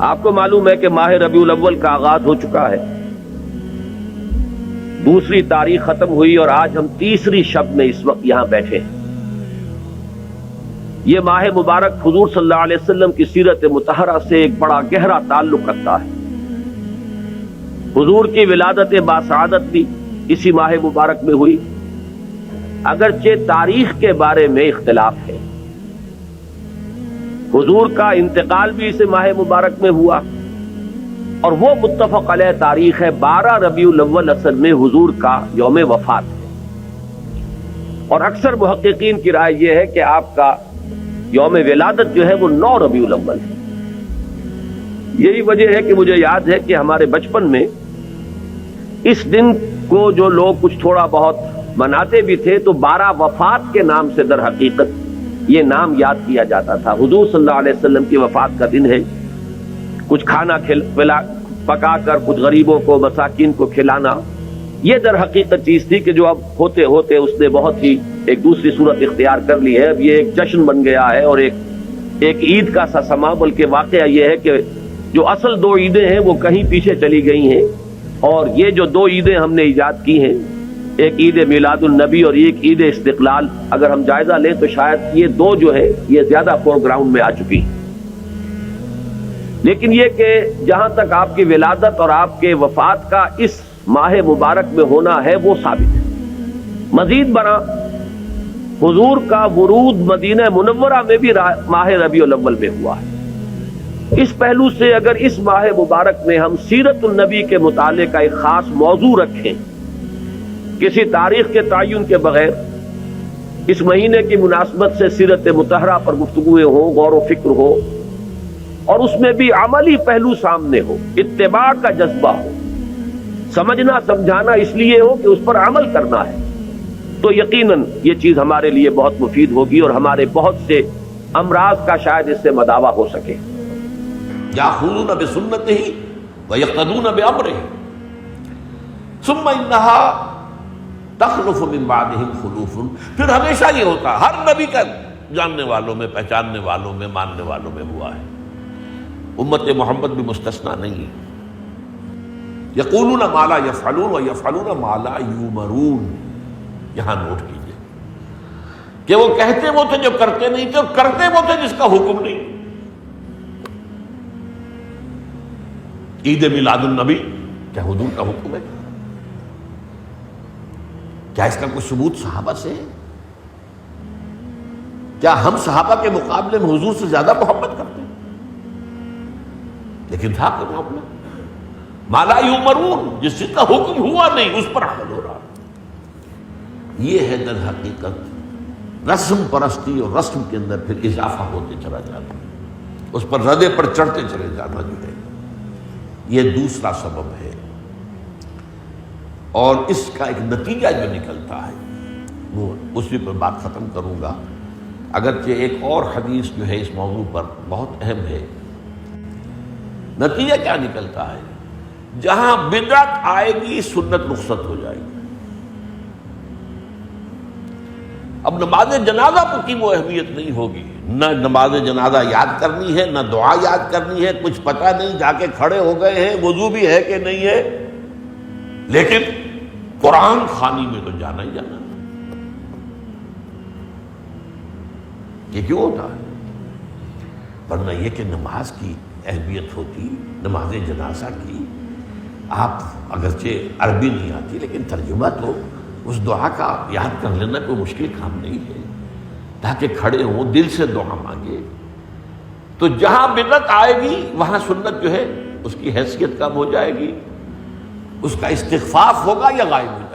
آپ کو معلوم ہے کہ ماہ ربیع الاول کا آغاز ہو چکا ہے، دوسری تاریخ ختم ہوئی اور آج ہم تیسری شب میں اس وقت یہاں بیٹھے ہیں۔ یہ ماہ مبارک حضور صلی اللہ علیہ وسلم کی سیرت مطہرہ سے ایک بڑا گہرا تعلق رکھتا ہے۔ حضور کی ولادت باسعادت بھی اسی ماہ مبارک میں ہوئی، اگرچہ تاریخ کے بارے میں اختلاف ہے۔ حضور کا انتقال بھی اس ماہ مبارک میں ہوا، اور وہ متفق علیہ تاریخ ہے 12 ربیع الاول اصل میں حضور کا یوم وفات ہے، اور اکثر محققین کی رائے یہ ہے کہ آپ کا یوم ولادت جو ہے وہ 9 ربیع الاول ہے۔ یہی وجہ ہے کہ مجھے یاد ہے کہ ہمارے بچپن میں اس دن کو جو لوگ کچھ تھوڑا بہت مناتے بھی تھے تو 12 وفات کے نام سے در حقیقت یہ نام یاد کیا جاتا تھا۔ حضور صلی اللہ علیہ وسلم کی وفات کا دن ہے، کچھ کھانا پکا کر کچھ غریبوں کو مساکین کو کھلانا، یہ در حقیقت چیز تھی کہ جو اب ہوتے ہوتے اس نے بہت ہی ایک دوسری صورت اختیار کر لی ہے۔ اب یہ ایک جشن بن گیا ہے اور ایک عید کا سا سما، بلکہ واقعہ یہ ہے کہ جو اصل 2 عیدیں ہیں وہ کہیں پیچھے چلی گئی ہیں، اور یہ جو 2 عیدیں ہم نے ایجاد کی ہیں، ایک عید میلاد النبی اور ایک عید استقلال، اگر ہم جائزہ لیں تو شاید یہ 2 جو ہے یہ زیادہ فور گراؤنڈ میں آ چکی ہیں۔ لیکن یہ کہ جہاں تک آپ کی ولادت اور آپ کے وفات کا اس ماہ مبارک میں ہونا ہے وہ ثابت ہے۔ مزید برآں حضور کا ورود مدینہ منورہ میں بھی ماہ ربیع الاول میں ہوا ہے۔ اس پہلو سے اگر اس ماہ مبارک میں ہم سیرت النبی کے متعلق کا ایک خاص موضوع رکھیں، کسی تاریخ کے تعین کے بغیر اس مہینے کی مناسبت سے سیرت مطہرہ پر گفتگویں ہوں، غور و فکر ہو، اور اس میں بھی عملی پہلو سامنے ہو، اتباع کا جذبہ ہو، سمجھنا سمجھانا اس لیے ہو کہ اس پر عمل کرنا ہے، تو یقیناً یہ چیز ہمارے لیے بہت مفید ہوگی اور ہمارے بہت سے امراض کا شاید اس سے مداوع ہو سکے۔ یاخذون بسنتہ ویقتدون بامرہ ثم انہا تخلف من بعدہم خلوف۔ پھر ہمیشہ یہ ہوتا، ہر نبی کا جاننے والوں میں، پہچاننے والوں میں، ماننے والوں میں ہوا ہے، امت محمد بھی مستثنیٰ نہیں ہے۔ یقولون ما لا یفعلون ویفعلون ما لا یؤمرون۔ یہاں نوٹ کیجئے کہ وہ کہتے وہ تھے جو کرتے نہیں تھے، اور کرتے وہ تھے جس کا حکم نہیں۔ عید میلاد النبی کیا حضور کا حکم ہے؟ کیا اس کا کوئی ثبوت صحابہ سے ہے؟ کیا ہم صحابہ کے مقابلے میں حضور سے زیادہ محبت کرتے ہیں؟ لیکن تھا کہ معاملہ ما لا یؤمرون، جس چیز کا حکم ہوا نہیں اس پر عمل ہو رہا۔ یہ ہے در حقیقت رسم پرستی، اور رسم کے اندر پھر اضافہ ہوتے چلا جاتا، اس پر ردے پر چڑھتے چلے جانا جو ہے، یہ دوسرا سبب ہے۔ اور اس کا ایک نتیجہ جو نکلتا ہے وہ اسی پر بات ختم کروں گا، اگرچہ ایک اور حدیث جو ہے اس موضوع پر بہت اہم ہے۔ نتیجہ کیا نکلتا ہے؟ جہاں بدعت آئے گی سنت رخصت ہو جائے گی۔ اب نماز جنازہ کی وہ اہمیت نہیں ہوگی، نہ نماز جنازہ یاد کرنی ہے، نہ دعا یاد کرنی ہے، کچھ پتہ نہیں، جا کے کھڑے ہو گئے ہیں، وضو بھی ہے کہ نہیں ہے، لیکن قرآن خوانی میں تو جانا ہی جانا۔ یہ کیوں ہوتا ہے؟ ورنہ یہ کہ نماز کی اہمیت ہوتی، نماز جنازہ کی، آپ اگرچہ عربی نہیں آتی لیکن ترجمہ تو اس دعا کا یاد کر لینا کوئی مشکل کام نہیں ہے، تاکہ کھڑے ہوں دل سے دعا مانگے۔ تو جہاں بدعت آئے گی وہاں سنت جو ہے اس کی حیثیت کم ہو جائے گی، اس کا استخفاف ہوگا یا غائب ہو جائے گا۔